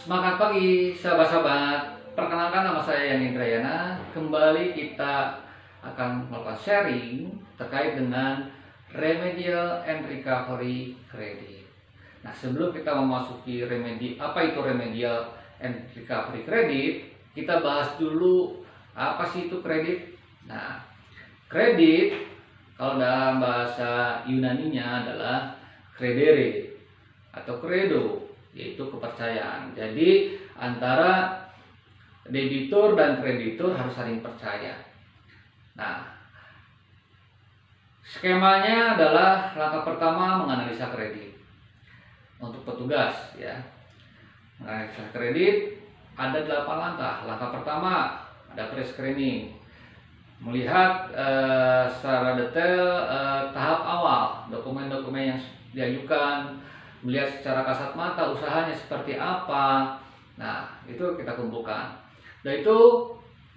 Semangat pagi sahabat-sahabat. Perkenalkan, nama saya Yani Indrayana. Kembali kita akan melakukan sharing terkait dengan remedial and recovery credit. Nah, sebelum kita memasuki apa itu remedial and recovery credit, kita bahas dulu apa sih itu kredit. Nah, kredit kalau dalam bahasa Yunaninya adalah credere atau credo, yaitu kepercayaan. Jadi antara debitur dan kreditur harus saling percaya. Nah, skemanya adalah langkah pertama menganalisa kredit. Untuk petugas ya, menganalisa kredit ada 8 langkah. Langkah pertama ada pre-screening, melihat secara detail tahap awal dokumen-dokumen yang diajukan, melihat secara kasat mata usahanya seperti apa. Nah, itu kita kumpulkan. Dan itu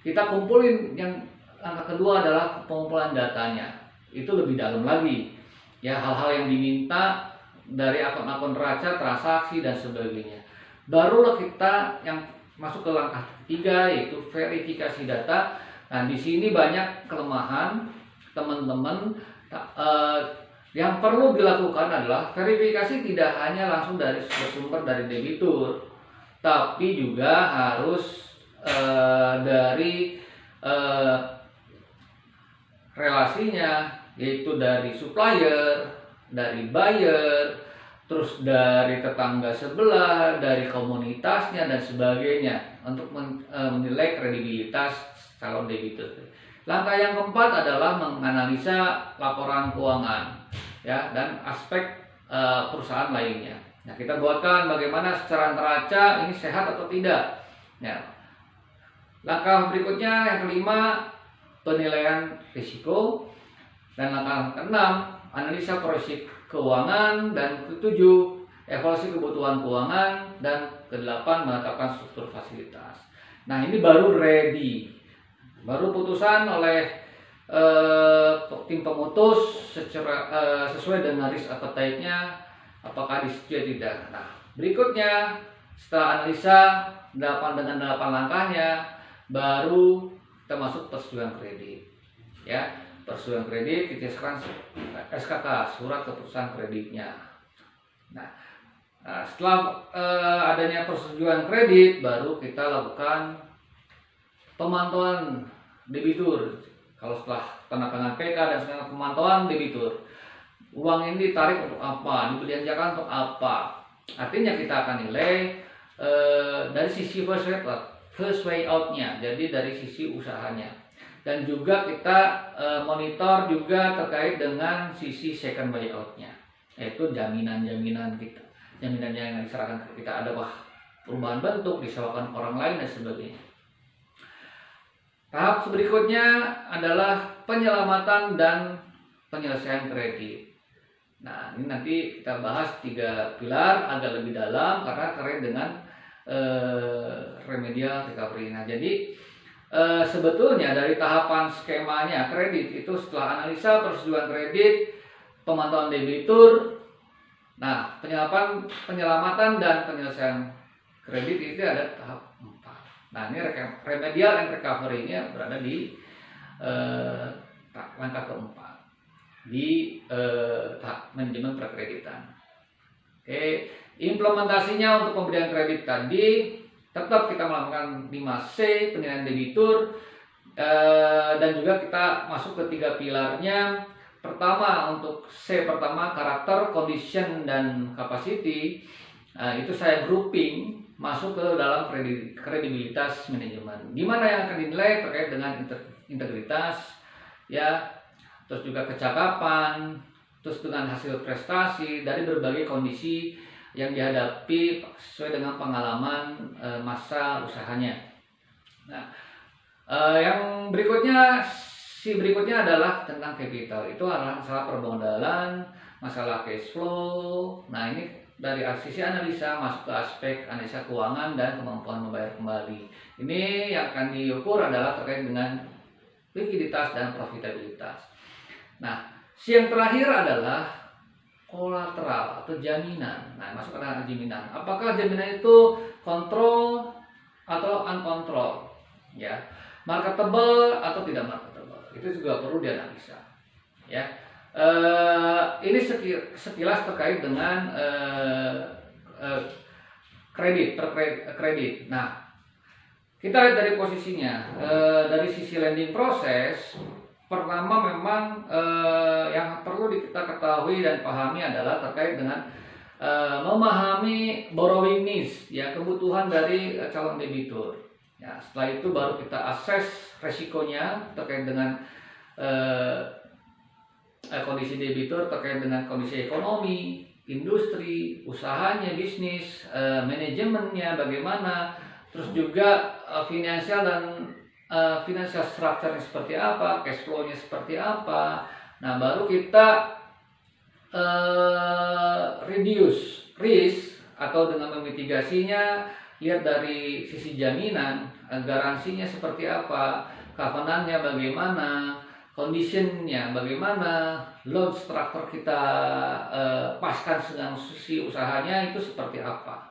kita kumpulin. Yang langkah kedua adalah pengumpulan datanya. Itu lebih dalam lagi. Ya, hal-hal yang diminta dari akun-akun neraca, transaksi dan sebagainya. Barulah kita yang masuk ke langkah ketiga, yaitu verifikasi data. Nah, di sini banyak kelemahan teman-teman. Yang perlu dilakukan adalah verifikasi tidak hanya langsung bersumber dari debitur, tapi juga harus dari relasinya, yaitu dari supplier, dari buyer, terus dari tetangga sebelah, dari komunitasnya dan sebagainya, untuk menilai kredibilitas calon debitur. Langkah yang keempat adalah menganalisa laporan keuangan ya, dan aspek perusahaan lainnya. Nah, kita buatkan bagaimana secara neraca ini sehat atau tidak. Ya. Langkah berikutnya yang kelima, penilaian risiko, dan langkah keenam, analisa proyeksi keuangan, dan ketujuh, evaluasi kebutuhan keuangan, dan kedelapan, menetapkan struktur fasilitas. Nah, ini baru ready, baru putusan oleh tim pemutus sesuai dengan risk appetite-nya, apakah disetujui atau tidak. Nah, berikutnya setelah analisa 8 langkahnya, baru kita masuk persetujuan kredit. Ya, persetujuan kredit kita sekarang SKK, surat keputusan kreditnya. Nah, setelah adanya persetujuan kredit, baru kita lakukan pemantauan debitur. Kalau setelah tanda tangan PK dan sekarang pemantauan debitur, uang ini ditarik untuk apa, dibelanjakan untuk apa. Artinya kita akan nilai dari sisi first way out-nya, jadi dari sisi usahanya. Dan juga kita monitor juga terkait dengan sisi second way out-nya, yaitu jaminan-jaminan kita, jaminan yang diserahkan ke kita, ada perubahan bentuk, disewakan orang lain dan sebagainya. Tahap berikutnya adalah penyelamatan dan penyelesaian kredit. Nah, ini nanti kita bahas 3 pilar agak lebih dalam karena terkait dengan remedial recovery. Nah, jadi sebetulnya dari tahapan skemanya kredit itu setelah analisa persetujuan kredit, pemantauan debitur, nah penyelamatan dan penyelesaian kredit itu ada tahap 4. Nah, ini remedial and recovery-nya berada di langkah keempat di tahap manajemen perkreditan. Oke, implementasinya untuk pemberian kredit tadi tetap kita melakukan 5C, penilaian debitur, dan juga kita masuk ke 3 pilarnya. Pertama, untuk C pertama, karakter, condition, dan capacity. Itu saya grouping masuk ke dalam kredibilitas manajemen. Gimana yang akan dinilai terkait dengan integritas, ya, terus juga kecakapan, terus dengan hasil prestasi dari berbagai kondisi yang dihadapi sesuai dengan pengalaman masa usahanya. Nah, yang berikutnya adalah tentang capital. Itu adalah masalah permodalan, masalah cash flow. Nah, ini dari sisi analisa masuk ke aspek analisa keuangan dan kemampuan membayar kembali. Ini yang akan diukur adalah terkait dengan likuiditas dan profitabilitas. Nah, yang terakhir adalah kolateral atau jaminan. Nah, masuk ke ranah jaminan. Apakah jaminan itu kontrol atau uncontrol? Ya, marketable atau tidak marketable? Itu juga perlu dianalisa. Ya, ini sekilas terkait dengan kredit. Nah, kita lihat dari posisinya, dari sisi lending proses. Pertama memang yang perlu kita ketahui dan pahami adalah terkait dengan memahami borrowing needs, ya, kebutuhan dari calon debitur. Ya, setelah itu baru kita assess resikonya terkait dengan kondisi debitur, terkait dengan kondisi ekonomi, industri, usahanya, bisnis, manajemennya bagaimana, terus juga finansial dan financial structure-nya seperti apa, cash flow-nya seperti apa. Nah, baru kita reduce risk atau dengan memitigasinya, lihat dari sisi jaminan, garansinya seperti apa, covenant-nya bagaimana, condition-nya bagaimana, loan structure kita paskan dengan sisi usahanya itu seperti apa.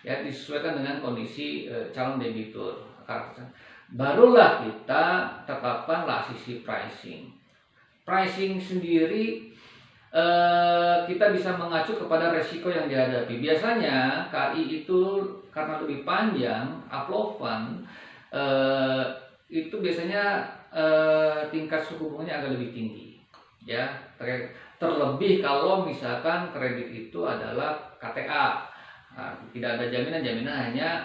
Ya, disesuaikan dengan kondisi calon debitur. Barulah kita tetapkanlah sisi pricing. Pricing sendiri kita bisa mengacu kepada resiko yang dihadapi. Biasanya KI itu karena lebih panjang, upload fund itu biasanya tingkat suku bunganya agak lebih tinggi. Ya, terlebih kalau misalkan kredit itu adalah KTA. Nah, tidak ada jaminan hanya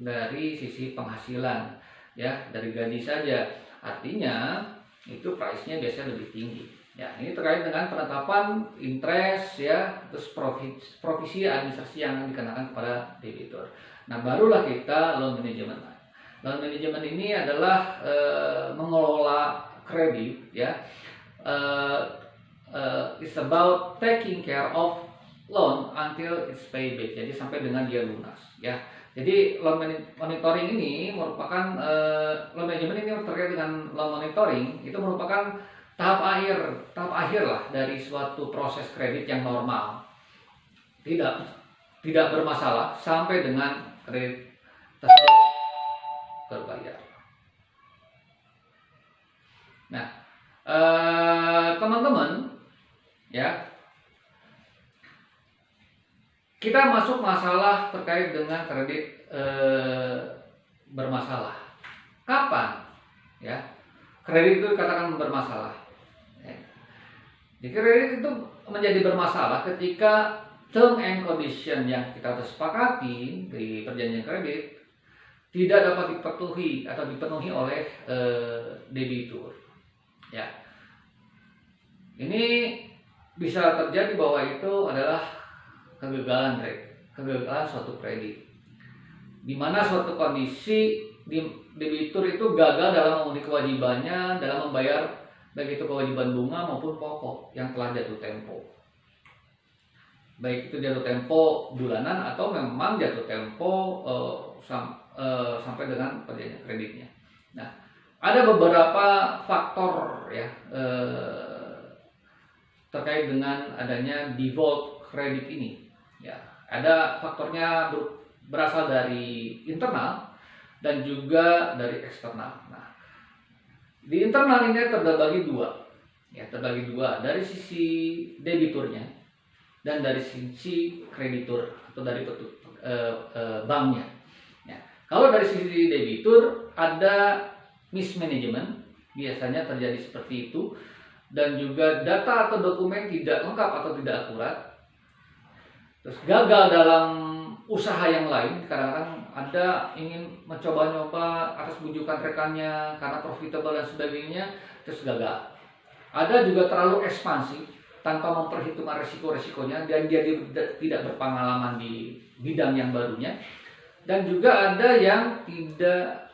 dari sisi penghasilan, ya, dari gaji saja. Artinya itu price-nya biasanya lebih tinggi. Ya, ini terkait dengan penetapan interest, ya, terus provisi administrasi yang dikenakan kepada debitur. Nah, barulah kita loan management. Loan management ini adalah mengelola kredit, ya. It's about taking care of loan until it's paid back. Jadi sampai dengan dia lunas, ya. Jadi loan monitoring ini merupakan loan management ini terkait dengan loan monitoring itu merupakan tahap akhir lah dari suatu proses kredit yang normal. Tidak bermasalah sampai dengan kredit tersebut terbayar. Nah, teman-teman, ya, kita masuk masalah terkait dengan kredit bermasalah. Kapan, ya, kredit itu dikatakan bermasalah? Ya. Jadi kredit itu menjadi bermasalah ketika term and condition yang kita sepakati di perjanjian kredit tidak dapat dipenuhi oleh debitur. Ya, ini bisa terjadi bahwa itu adalah kegagalan suatu kredit, di mana suatu kondisi debitur itu gagal dalam memenuhi kewajibannya dalam membayar baik itu kewajiban bunga maupun pokok yang telah jatuh tempo, baik itu jatuh tempo bulanan atau memang jatuh tempo sampai dengan perjanjian kreditnya. Nah, ada beberapa faktor, ya, terkait dengan adanya default kredit ini. Ya, ada faktornya berasal dari internal dan juga dari eksternal. Nah, di internal ini terbagi dua, ya, dari sisi debiturnya dan dari sisi kreditur atau dari banknya. Ya, kalau dari sisi debitur ada mismanagement, biasanya terjadi seperti itu, dan juga data atau dokumen tidak lengkap atau tidak akurat. Terus gagal dalam usaha yang lain, kadang-kadang ada ingin mencoba-nyoba atas bujukan rekannya karena profitable dan sebagainya, terus gagal. Ada juga terlalu ekspansif tanpa memperhitungkan resiko-resikonya dan dia tidak berpengalaman di bidang yang barunya. Dan juga ada yang tidak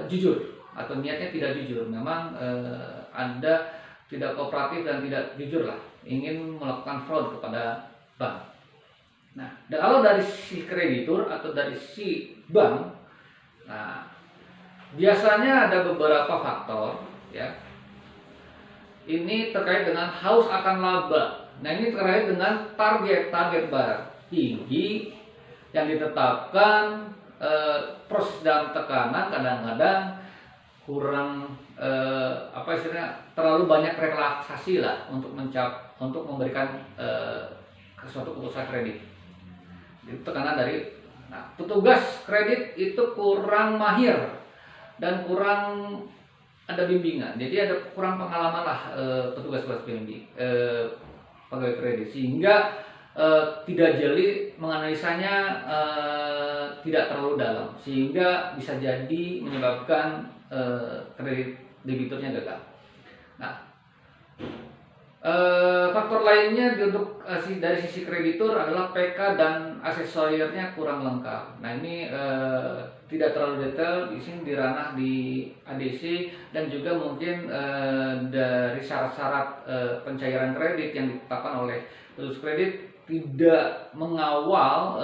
jujur atau niatnya tidak jujur, memang Anda tidak kooperatif dan tidak jujur lah, ingin melakukan fraud kepada bank. Nah, kalau dari si kreditur atau dari si bank, nah, biasanya ada beberapa faktor, ya, ini terkait dengan haus akan laba. Nah, ini terkait dengan target bar tinggi yang ditetapkan, proses dalam tekanan kadang-kadang kurang apa istilahnya, terlalu banyak relaksasi lah untuk memberikan suatu keputusan kredit. Itu tekanan dari petugas kredit itu kurang mahir dan kurang ada bimbingan. Jadi ada kurang pengalaman lah petugas pembimbing pegawai kredit, sehingga tidak jeli menganalisanya, tidak terlalu dalam, sehingga bisa jadi menyebabkan kredit debiturnya gagal. Nah, faktor lainnya untuk dari sisi kreditur adalah PK dan aksesorirnya kurang lengkap. Nah, ini tidak terlalu detail di sini, di ranah di ADC, dan juga mungkin dari syarat-syarat pencairan kredit yang ditetapkan oleh petugas kredit tidak mengawal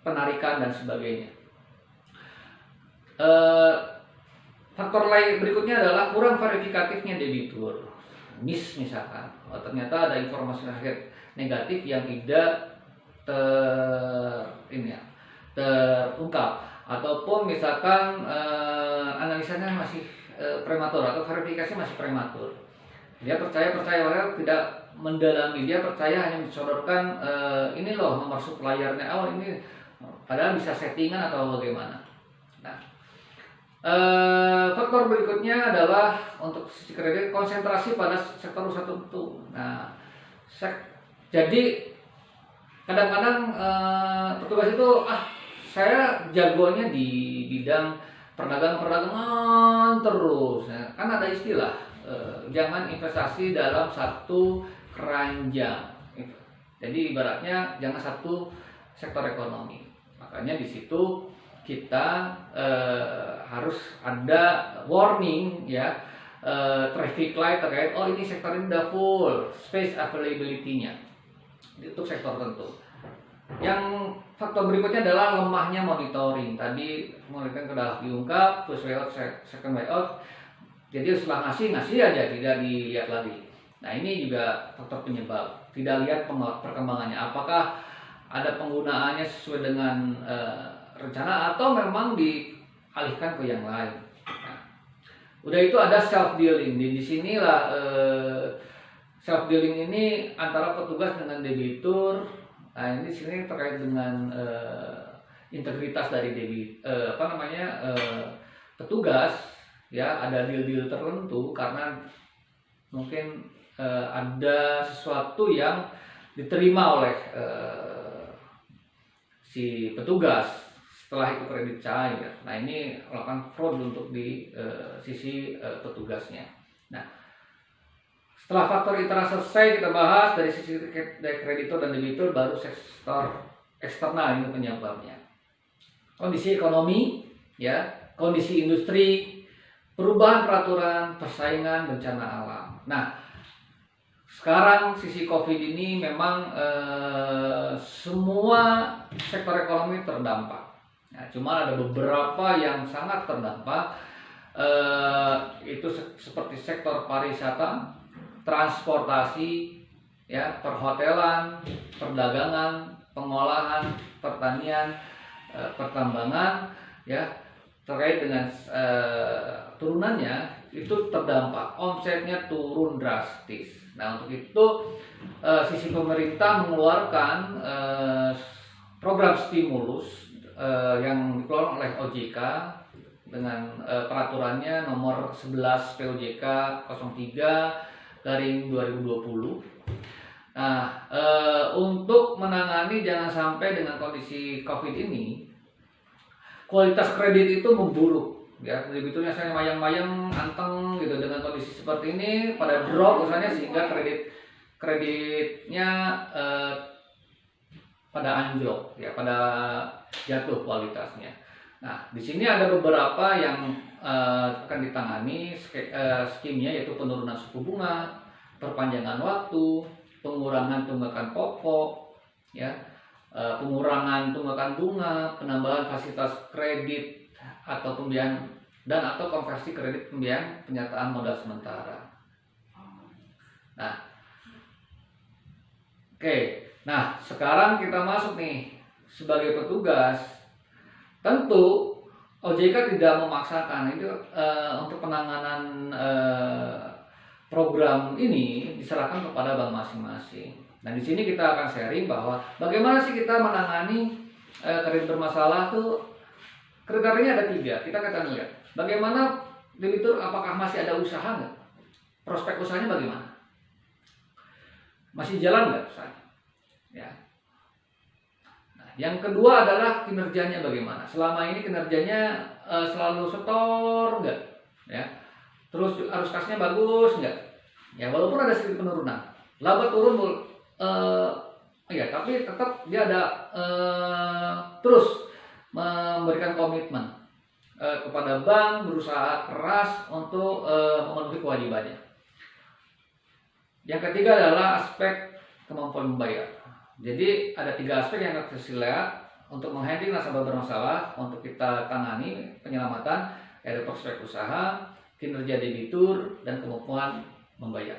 penarikan dan sebagainya. Faktor lain berikutnya adalah kurang verifikatifnya debitur. Misalkan ternyata ada informasi negatif yang tidak terungkap, ataupun misalkan analisanya masih prematur atau verifikasi masih prematur. Dia percaya tidak mendalami, dia percaya hanya disodorkan ini loh nomor suppliernya, ini padahal bisa settingan atau bagaimana. Nah, faktor berikutnya adalah untuk sisi kredit konsentrasi pada sektor usaha tertentu. Nah, jadi kadang-kadang petugas itu saya jagonya di bidang perdagangan terus. Nah, kan ada istilah jangan investasi dalam satu keranjang. Jadi ibaratnya jangan satu sektor ekonomi. Makanya di situ kita harus ada warning ya, traffic light terkait ini sektor ini udah full space availability-nya untuk sektor tertentu. Yang faktor berikutnya adalah lemahnya monitoring. Tadi monitoring sudah diungkap, first buyout, second buyout. Jadi setelah ngasih aja, tidak dilihat lagi. Nah, ini juga faktor penyebab. Tidak lihat perkembangannya. Apakah ada penggunaannya sesuai dengan rencana atau memang dialihkan ke yang lain. Nah, udah itu ada self dealing. Di sinilah self dealing ini antara petugas dengan debitur. Nah, ini sini terkait dengan integritas dari petugas ya, ada deal-deal tertentu karena mungkin ada sesuatu yang diterima oleh si petugas setelah itu kredit cair. Nah, ini melakukan fraud untuk di sisi petugasnya. Nah, setelah faktor internal selesai kita bahas dari sisi kreditor dan debitur, baru sektor eksternal ini penyebabnya. Kondisi ekonomi, ya, kondisi industri, perubahan peraturan, persaingan, bencana alam. Nah, sekarang sisi COVID ini memang semua sektor ekonomi terdampak. Nah, cuma ada beberapa yang sangat terdampak, itu seperti sektor pariwisata, transportasi, ya, perhotelan, perdagangan, pengolahan, pertanian, pertambangan, ya, terkait dengan turunannya itu terdampak, omsetnya turun drastis. Nah, untuk itu sisi pemerintah mengeluarkan program stimulus yang dikeluarkan oleh OJK dengan peraturannya nomor 11 POJK 03/2020. Nah, untuk menangani jangan sampai dengan kondisi COVID ini kualitas kredit itu memburuk. Ya, debiturnya saya mayang-mayang anteng gitu, dengan kondisi seperti ini pada drop usahanya sehingga kreditnya pada anjlok, ya, pada jatuh kualitasnya. Nah, di sini ada beberapa yang akan ditangani skimnya, yaitu penurunan suku bunga, perpanjangan waktu, pengurangan tunggakan pokok, ya, pengurangan tunggakan bunga, penambahan fasilitas kredit atau pembiayaan dan atau konversi kredit pembiayaan penyertaan modal sementara. Nah, oke. Nah, sekarang kita masuk nih sebagai petugas. Tentu OJK tidak memaksakan itu untuk penanganan program ini diserahkan kepada bank masing-masing. Nah, di sini kita akan sharing bahwa bagaimana sih kita menangani kredit bermasalah tuh. Kriterianya ada 3. Kita akan lihat bagaimana debitur, apakah masih ada usaha nggak, prospek usahanya bagaimana, masih jalan nggak usahanya, ya. Nah, yang kedua adalah kinerjanya bagaimana, selama ini kinerjanya selalu setor nggak, ya. Terus arus kasnya bagus nggak, ya, walaupun ada sedikit penurunan, laba turun, ya, tapi tetap dia ada terus memberikan komitmen kepada bank, berusaha keras untuk memenuhi kewajibannya. Yang ketiga adalah aspek kemampuan membayar. Jadi ada 3 aspek yang harus kita lihat untuk menghandle nasabah bermasalah, untuk kita tangani penyelamatan, yaitu prospek usaha, kinerja debitur, dan kemampuan membayar.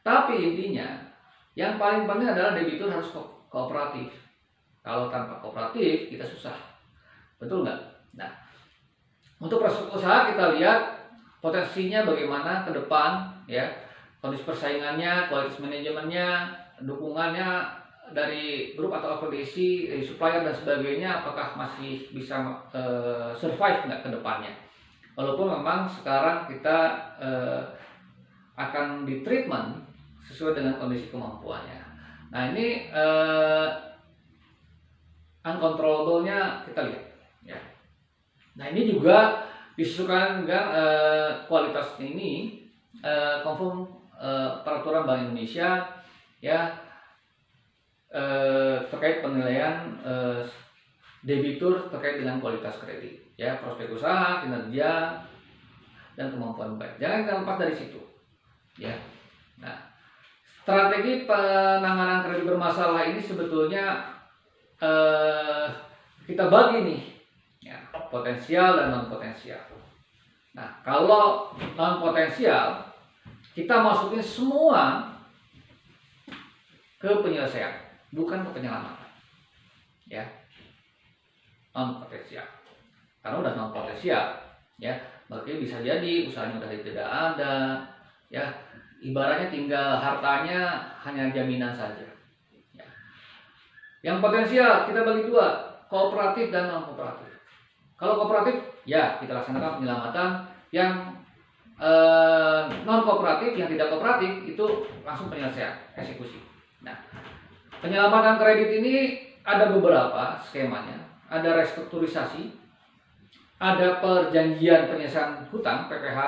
Tapi intinya yang paling penting adalah debitur harus kooperatif. Kalau tanpa kooperatif kita susah. Betul nggak? Nah, untuk prospek usaha kita lihat potensinya bagaimana ke depan, ya, kondisi persaingannya, kualitas manajemennya, dukungannya dari grup atau akreditasi, dari supplier dan sebagainya, apakah masih bisa survive nggak ke depannya. Walaupun memang sekarang kita akan di treatment sesuai dengan kondisi kemampuannya. Nah, ini uncontrollable-nya kita lihat. Ya. Nah, ini juga disesuaikan dengan kualitas ini konform peraturan Bank Indonesia, ya, terkait penilaian debitur terkait dengan kualitas kredit, ya, prospek usaha, kinerja, dan kemampuan bayar. Jangan kita lepas dari situ, ya. Nah, strategi penanganan kredit bermasalah ini sebetulnya kita bagi nih, ya, potensial dan non potensial. Nah, kalau non potensial kita masukin semua ke penyelesaian, bukan ke penyelamatan, ya, non potensial. Karena udah non potensial, ya, berarti bisa jadi usahanya udah tidak ada, ya, ibaratnya tinggal hartanya hanya jaminan saja. Ya. Yang potensial kita bagi 2, kooperatif dan non kooperatif. Kalau kooperatif, ya, kita laksanakan penyelamatan. Yang non kooperatif, yang tidak kooperatif, itu langsung penyelesaian, eksekusi. Nah, penyelamatan kredit ini ada beberapa skemanya. Ada restrukturisasi, ada perjanjian penyelesaian hutang (PPH),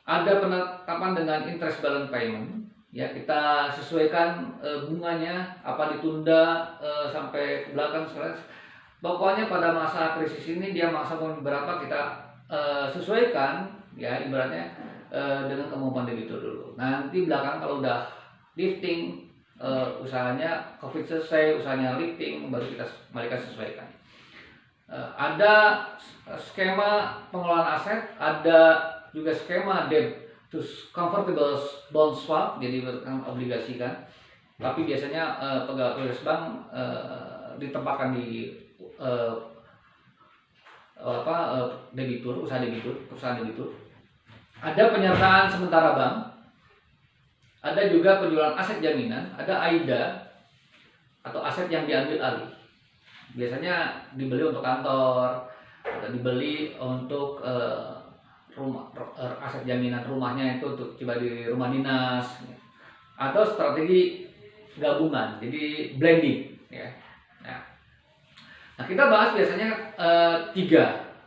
ada penetapan dengan interest balance payment. Ya, kita sesuaikan bunganya, apa ditunda sampai ke belakang. Pokoknya pada masa krisis ini dia masa berapa kita sesuaikan, ya, ibaratnya dengan kemampuan debitur dulu. Nanti belakang kalau udah lifting, usahanya COVID selesai, usahanya lifting, baru kita sesuaikan. Ada skema pengelolaan aset, ada juga skema debt to convertible bond swap, jadi obligasi kan. Tapi biasanya pegawai bank ditempatkan di debitur, perusahaan debitur. Ada penyertaan sementara bank, ada juga penjualan aset jaminan, ada AIDA atau aset yang diambil alih. Biasanya dibeli untuk kantor, atau dibeli untuk rumah, aset jaminan rumahnya itu untuk coba di rumah dinas, atau strategi gabungan, jadi blending, ya. Nah, kita bahas biasanya 3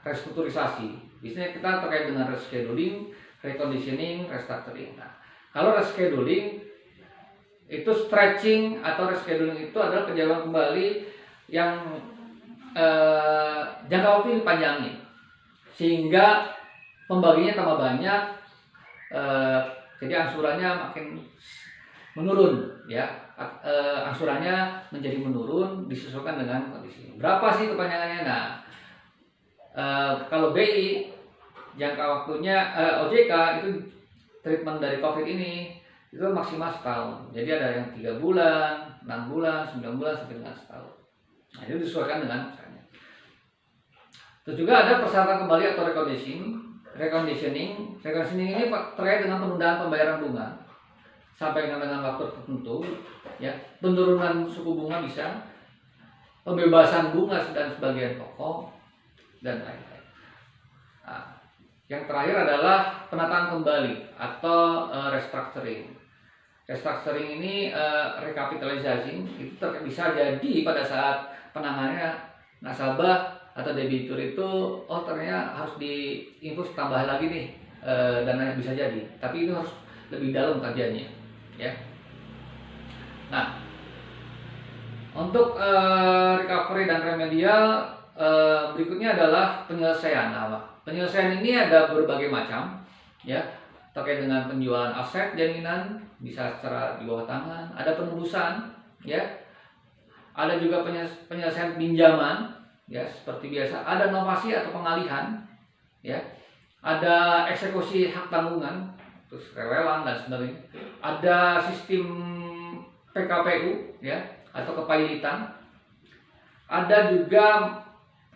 restrukturisasi. Biasanya kita terkait dengan rescheduling, reconditioning, restructuring. Nah, kalau rescheduling itu stretching atau rescheduling itu adalah penjagaan kembali yang jangka waktu dipanjangin sehingga pembaginya tambah banyak, jadi angsurannya makin menurun, ya, angsurannya menjadi menurun disesuaikan dengan kondisi. Berapa sih kepanjangannya? Nah, Kalau BI jangka waktunya OJK itu treatment dari COVID ini itu maksimal setahun. Jadi ada yang 3 bulan, 6 bulan, 9 bulan sampai dengan setahun. Nah, itu disesuaikan dengan misalnya. Terus juga ada persyaratan kembali atau reconditioning. Reconditioning ini terkait dengan penundaan pembayaran bunga sampai dengan waktu tertentu, ya. Penurunan suku bunga bisa, pembebasan bunga dan sebagian pokok dan lain-lain. Nah, yang terakhir adalah penataan kembali atau restructuring. Restructuring ini rekapitalisasi itu bisa jadi pada saat penanganannya nasabah atau debitur itu ternyata harus diinfus tambah lagi nih dananya, bisa jadi. Tapi itu harus lebih dalam kajiannya, ya. Nah, untuk recovery dan remedial berikutnya adalah penyelesaian. Nah, penyelesaian ini ada berbagai macam, ya, terkait dengan penjualan aset jaminan bisa secara di bawah tangan, ada penebusan, ya, ada juga penyelesaian pinjaman, ya, seperti biasa, ada novasi atau pengalihan, ya, ada eksekusi hak tanggungan, terus rewelan dan sebagainya, ada sistem PKPU, ya, atau kepailitan, ada juga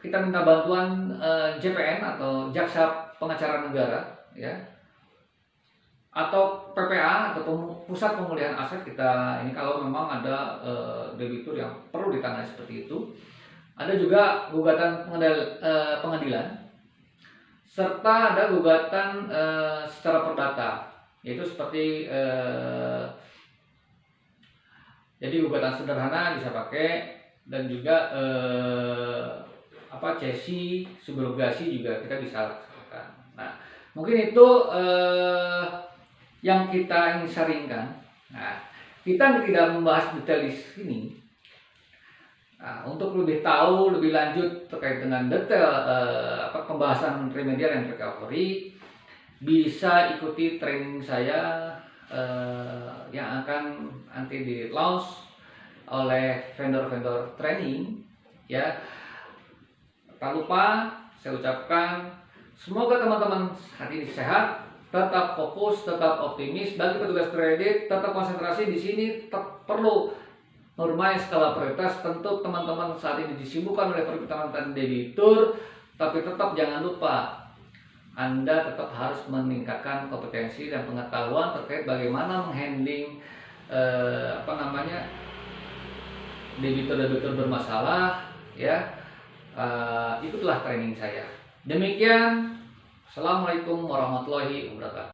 kita minta bantuan JPN atau Jaksa Pengacara Negara, ya, atau PPA atau Pusat Pemulihan Aset kita ini kalau memang ada debitur yang perlu ditangani seperti itu. Ada juga gugatan pengadilan serta ada gugatan secara perdata, yaitu seperti jadi gugatan sederhana bisa pakai, dan juga cesi subrogasi juga kita bisa laksanakan. Nah, mungkin itu yang kita ingin sharingkan. Nah, kita tidak membahas detail di sini. Nah, untuk lebih tahu lebih lanjut terkait dengan detail pembahasan remedial dan recovery, bisa ikuti training saya yang akan nanti di launch oleh vendor-vendor training, ya. Tak lupa saya ucapkan semoga teman-teman hari ini sehat, tetap fokus, tetap optimis. Bagi petugas kredit, tetap konsentrasi di sini. Perlu normal skala prioritas. Tentu teman-teman saat ini disibukkan oleh permintaan debitur, tapi tetap jangan lupa Anda tetap harus meningkatkan kompetensi dan pengetahuan terkait bagaimana menghandling debitur-debitur bermasalah, ya. Ikutlah training saya. Demikian. Assalamualaikum warahmatullahi wabarakatuh.